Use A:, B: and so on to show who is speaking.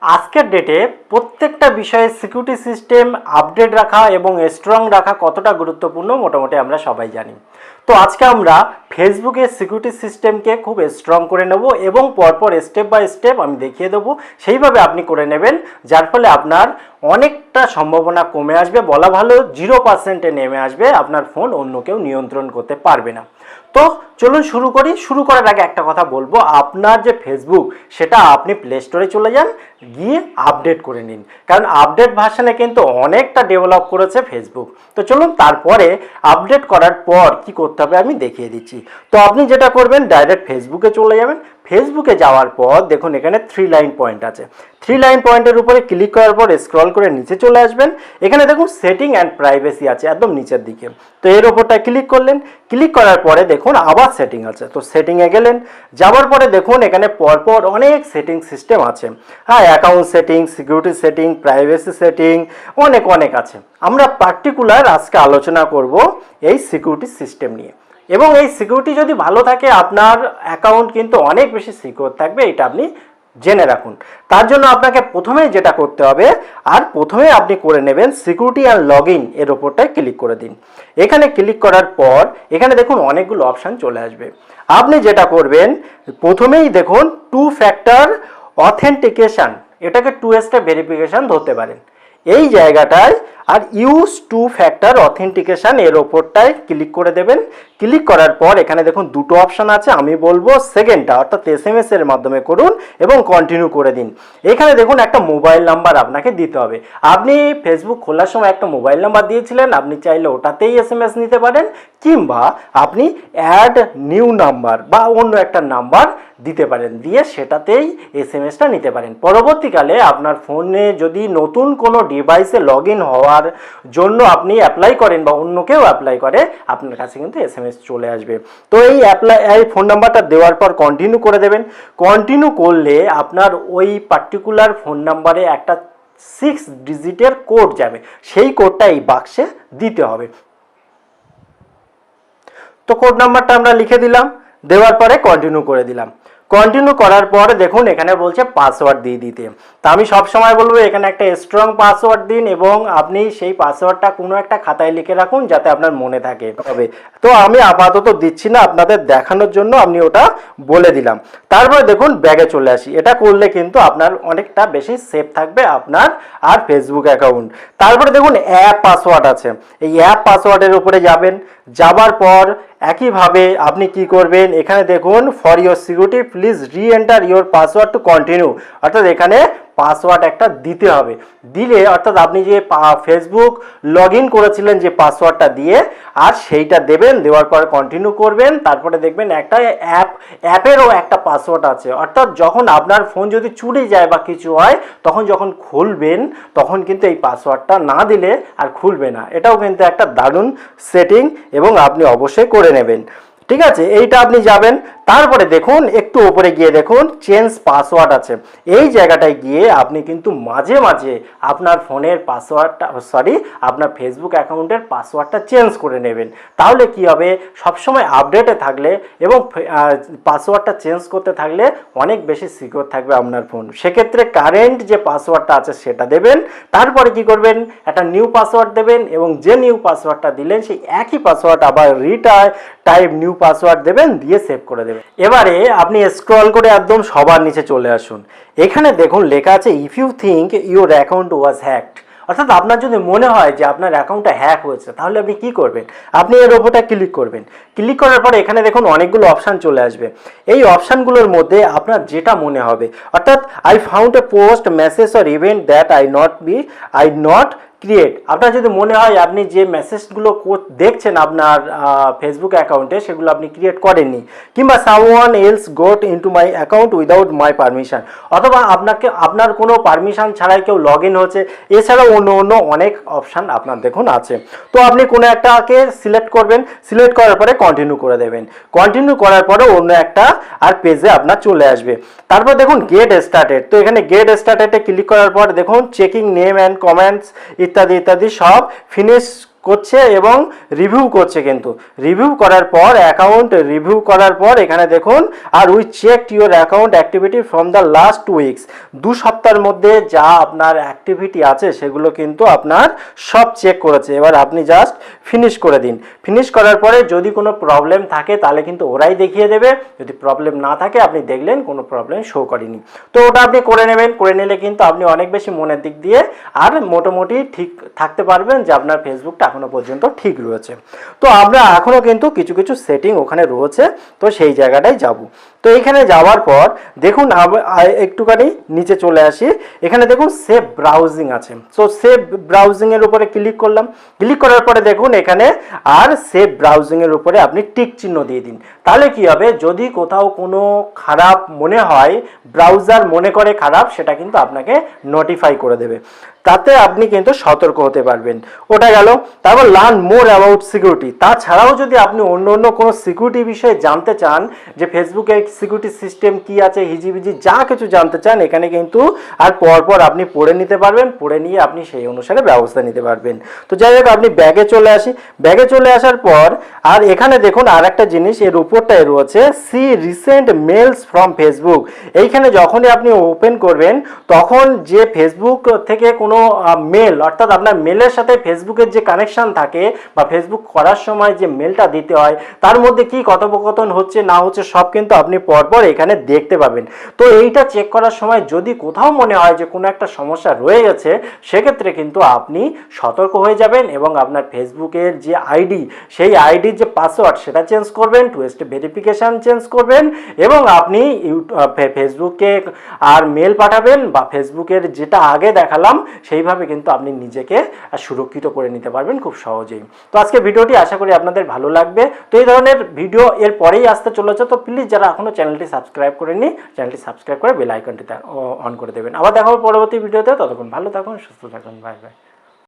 A: আজকের ডেটে প্রত্যেকটা বিষয়ে সিকিউরিটি সিস্টেম আপডেট রাখা এবং স্ট্রং রাখা কতটা গুরুত্বপূর্ণ মোটামুটি আমরা সবাই জানি। তো আজকে আমরা ফেসবুকের সিকিউরিটি সিস্টেমকে খুব স্ট্রং করে নেব এবং পরপর স্টেপ বাই স্টেপ আমি দেখিয়ে দেবো, সেইভাবে আপনি করে নেবেন, যার ফলে আপনার অনেকটা সম্ভাবনা কমে আসবে, বলা ভালো 0%-এ নেমে আসবে, আপনার ফোন অন্য কেউ নিয়ন্ত্রণ করতে পারবে না। তো চলুন শুরু করি। শুরু করার আগে একটা কথা বলবো, আপনার যে ফেসবুক সেটা আপনি প্লে স্টোরে চলে যান, গিয়ে আপডেট করে নিন, কারণ আপডেট ভার্সনে কিন্তু অনেকটা ডেভেলপ করেছে ফেসবুক। তো চলুন তারপরে আপডেট করার পর কি করতে হবে আমি দেখিয়ে দিচ্ছি। তো আপনি যেটা করবেন, ডাইরেক্ট ফেসবুকে চলে যাবেন। ফেসবুকে যাওয়ার পর দেখুন এখানে 3 লাইন পয়েন্ট আছে। 3 লাইন পয়েন্টের উপরে ক্লিক করার পর স্ক্রল করে নিচে চলে আসবেন। এখানে দেখুন সেটিং অ্যান্ড প্রাইভেসি আছে একদম নিচের দিকে, তো এর ওপরটা ক্লিক করলেন। ক্লিক করার পরে দেখুন আবার সেটিং আছে, তো সেটিংয়ে গেলেন। যাওয়ার পরে দেখুন এখানে পরপর অনেক সেটিং সিস্টেম আছে। হ্যাঁ, account setting, security setting, privacy setting, অনেক আছে। আমরা পার্টিকুলার আজকে আলোচনা করব এই সিকিউরিটি সিস্টেম নিয়ে, এবং এই সিকিউরিটি যদি ভালো থাকে আপনার অ্যাকাউন্ট কিন্তু অনেক বেশি সিকিউর থাকবে, এটা আপনি জেনে রাখুন। তার জন্য আপনাকে প্রথমেই যেটা করতে হবে, আর প্রথমে আপনি করে নেবেন সিকিউরিটি অ্যান্ড লগ ইন এর ওপরটায় ক্লিক করে দিন। এখানে ক্লিক করার পর এখানে দেখুন অনেকগুলো অপশান চলে আসবে। আপনি যেটা করবেন, প্রথমেই দেখুন 2 ফ্যাক্টর অথেন্টিকেশন, এটাকে 2 স্টেপ ভেরিফিকেশন ধরতে পারেন এই জায়গাটায়। আর ইউজ 2 ফ্যাক্টর অথেন্টিকেশন এর ওপরটায় ক্লিক করে দেবেন। ক্লিক করার পর এখানে দেখুন দুটো অপশান আছে, আমি বলবো সেকেন্ডটা অর্থাৎ SMS এর মাধ্যমে করুন এবং কন্টিনিউ করে দিন। এখানে দেখুন একটা মোবাইল নাম্বার আপনাকে দিতে হবে। আপনি ফেসবুক খোলার সময় একটা মোবাইল নাম্বার দিয়েছিলেন, আপনি চাইলে ওটাতেই SMS নিতে পারেন, কিংবা আপনি অ্যাড নিউ নাম্বার বা অন্য একটা নাম্বার দিতে পারেন, দিয়ে সেটাতেই SMS-টা নিতে পারেন। পরবর্তীকালে আপনার ফোনে যদি নতুন কোনো ডিভাইসে লগ ইন হওয়ার জন্য আপনি অ্যাপ্লাই করেন বা অন্য কেউ অ্যাপ্লাই করে, আপনার কাছে কিন্তু SMS চলে আসবে। তো এই ফোন নাম্বারটা দেওয়ার পর কন্টিনিউ করে দেবেন। কন্টিনিউ করলে আপনার ওই পার্টিকুলার ফোন নাম্বারে একটা 6 ডিজিটের কোড যাবে, সেই কোডটা এই বাক্সে দিতে হবে। তো কোড নাম্বারটা আমরা লিখে দিলাম, দেওয়ার পরে কন্টিনিউ করে দিলাম। কন্টিনিউ করার পর দেখুন এখানে বলছে পাসওয়ার্ড দিয়ে দিতে। তা আমি সব সময় বলবো এখানে একটা স্ট্রং পাসওয়ার্ড দিন, এবং আপনি সেই পাসওয়ার্ডটা কোনো একটা খাতায় লিখে রাখুন যাতে আপনার মনে থাকে। তো আমি আপাতত দিচ্ছি না, আপনাদের দেখানোর জন্য আমি ওটা বলে দিলাম। তারপরে দেখুন ব্যাগে চলে আসি। এটা করলে কিন্তু আপনার অনেকটা বেশি সেফ থাকবে আপনার আর ফেসবুক অ্যাকাউন্ট। তারপরে দেখুন অ্যাপ পাসওয়ার্ড আছে, এই অ্যাপ পাসওয়ার্ডের উপরে যাবেন। যাবার পর একইভাবে আপনি কি করবেন, এখানে দেখুন ফর ইউর সিকিউরিটি প্লিজ রি enter your password to continue, অর্থাৎ এখানে পাসওয়ার্ড একটা দিতে হবে। দিলে অর্থাৎ আপনি যে ফেসবুক লগ ইন করেছিলেন যে পাসওয়ার্ডটা দিয়ে, আর সেইটা দেবেন, দেওয়ার পর কন্টিনিউ করবেন। তারপরে দেখবেন একটা অ্যাপেরও একটা পাসওয়ার্ড আছে, অর্থাৎ যখন আপনার ফোন যদি চুরি যায় বা কিছু হয়, তখন যখন খুলবেন তখন কিন্তু এই পাসওয়ার্ডটা না দিলে আর খুলবে না। এটাও কিন্তু একটা দারুণ সেটিং, এবং আপনি অবশ্যই করে নেবেন। ঠিক আছে, এইটা আপনি যাবেন। তারপরে দেখুন একটু উপরে গিয়ে দেখুন চেঞ্জ পাসওয়ার্ড আছে, এই জায়গাটায় গিয়ে আপনি কিন্তু মাঝে মাঝে আপনার ফোনের পাসওয়ার্ডটা আপনার ফেসবুক অ্যাকাউন্টের পাসওয়ার্ডটা চেঞ্জ করে নেবেন। তাহলে কি হবে, সবসময় আপডেটে থাকলে এবং পাসওয়ার্ডটা চেঞ্জ করতে থাকলে অনেক বেশি সিকিউর থাকবে আপনার ফোন। সেক্ষেত্রে কারেন্ট যে পাসওয়ার্ডটা আছে সেটা দেবেন। তারপরে কি করবেন, একটা নিউ পাসওয়ার্ড দেবেন, এবং যে নিউ পাসওয়ার্ডটা দিলেন সেই একই পাসওয়ার্ড আবার টাইপ নিউ পাসওয়ার্ড দেবেন, দিয়ে সেভ করে দেবেন। এবারে আপনি স্ক্রল করে একদম সবার নিচে চলে আসুন। এখানে দেখুন লেখা আছে if you think your account was hacked, অর্থাৎ আপনার যদি মনে হয় যে আপনার অ্যাকাউন্টটা হ্যাক হয়েছে, তাহলে আপনি কি করবেন, আপনি এর ওপরটা ক্লিক করবেন। ক্লিক করার পরে এখানে দেখুন অনেকগুলো অপশান চলে আসবে। এই অপশানগুলোর মধ্যে আপনার যেটা মনে হবে, অর্থাৎ I found a post message or event that I not create, আপনার যদি মনে হয় আপনি যে মেসেজগুলো দেখছেন আপনার ফেসবুক অ্যাকাউন্টে সেগুলো আপনি ক্রিয়েট করেননি, কিংবা someone else goat into my account without my permission, অথবা আপনার কোনো পারমিশন ছাড়াই কেউ লগ ইন হচ্ছে, এছাড়াও অন্য অনেক অপশান আপনার দেখুন আছে। তো আপনি কোনো একটাকে সিলেক্ট করবেন, সিলেক্ট করার পরে কন্টিনিউ করে দেবেন। কন্টিনিউ করার পরে অন্য একটা আর পেজে আপনার চলে আসবে। তারপর দেখুন গেট স্টার্টেড, তো এখানে গেট স্টার্টেডে ক্লিক করার পর দেখুন চেকিং নেম অ্যান্ড কমেন্টস ইত্যাদি সব ফিনিশ করছে এবং রিভিউ করছে, কিন্তু রিভিউ করার পর অ্যাকাউন্ট রিভিউ করার পর এখানে দেখুন আর we checked your account activity from the last 2 weeks, 2 সপ্তাহের মধ্যে যা আপনার অ্যাক্টিভিটি আছে সেগুলো কিন্তু আপনার সব চেক করেছে। এবার আপনি জাস্ট ফিনিশ করে দিন। ফিনিশ করার পরে যদি কোনো প্রবলেম থাকে তাহলে কিন্তু ওরাই দেখিয়ে দেবে, যদি প্রবলেম না থাকে আপনি দেখলেন কোনো প্রবলেম শো করেনি, তো ওটা আপনি করে নেবেন। করে নিলে কিন্তু আপনি অনেক বেশি মনের দিক দিয়ে আর মোটামুটি ঠিক থাকতে পারবেন যে আপনার ফেসবুকটা এখনো পর্যন্ত ঠিক রয়েছে। তো আমরা এখনও কিন্তু কিছু কিছু সেটিং ওখানে রয়েছে, তো সেই জায়গাটায় যাব। তো এখানে যাওয়ার পর দেখুন একটুখানি নিচে চলে আসি, এখানে দেখুন সেভ ব্রাউজিং আছে। সো সেভ ব্রাউজিংয়ের উপরে ক্লিক করলাম। ক্লিক করার পরে দেখুন এখানে আর সেভ ব্রাউজিংয়ের উপরে আপনি টিক চিহ্ন দিয়ে দিন। তাহলে কি হবে, যদি কোথাও কোনো খারাপ মনে হয়, ব্রাউজার মনে করে খারাপ, সেটা কিন্তু আপনাকে নোটিফাই করে দেবে, তাতে আপনি কিন্তু সতর্ক হতে পারবেন। ওটা গেল। তারপর লার্ন মোর অ্যাবাউট সিকিউরিটি। তাছাড়াও যদি আপনি অন্য অন্য কোনো সিকিউরিটি বিষয়ে জানতে চান, যে ফেসবুকের সিকিউরিটি সিস্টেম কি আছে, হিজিবিজি যা কিছু জানতে চান, এখানে কিন্তু আর পরপর আপনি পড়ে নিতে পারবেন, পড়ে নিয়ে আপনি সেই অনুসারে ব্যবস্থা নিতে পারবেন। তো যাই হোক, আপনি ব্যাগে চলে আসি। ব্যাগে চলে আসার পর আর এখানে দেখুন আর একটা জিনিস এর উপরটায় রয়েছে, সি রিসেন্ট মেলস ফ্রম ফেসবুক। এইখানে যখনই আপনি ওপেন করবেন তখন যে ফেসবুক থেকে কোনো মেল, অর্থাৎ আপনার মেলের সাথে ফেসবুকের যে কানেকশন থাকে বা ফেসবুক করার সময় যে মেলটা দিতে হয়, তার মধ্যে কি কথোপকথন হচ্ছে না হচ্ছে সব কিন্তু আপনি পরপর এখানে দেখতে পাবেন। তো এইটা চেক করার সময় যদি কোথাও মনে হয় যে কোনো একটা সমস্যা রয়ে গেছে, সেক্ষেত্রে কিন্তু আপনি সতর্ক হয়ে যাবেন এবং আপনার ফেসবুকের যে আইডি, সেই আইডির যে পাসওয়ার্ড সেটা চেঞ্জ করবেন, 2 স্টেপ ভেরিফিকেশান চেঞ্জ করবেন এবং আপনি ফেসবুককে আর মেল পাঠাবেন বা ফেসবুকের যেটা আগে দেখালাম সেইভাবে কিন্তু আপনি নিজেকে সুরক্ষিত করে নিতে পারবেন খুব সহজেই। তো আজকে ভিডিওটি আশা করি আপনাদের ভালো লাগবে। তো এই ধরনের ভিডিও এর পরেই আসতে চলেছে, তো প্লিজ যারা এখনও চ্যানেলটি সাবস্ক্রাইব করেননি, চ্যানেলটি সাবস্ক্রাইব করে বেল আইকনটি অন করে দেবেন। আবার দেখা হবে পরবর্তী ভিডিওতে। ততক্ষণ ভালো থাকুন, সুস্থ থাকুন, বাই বাই।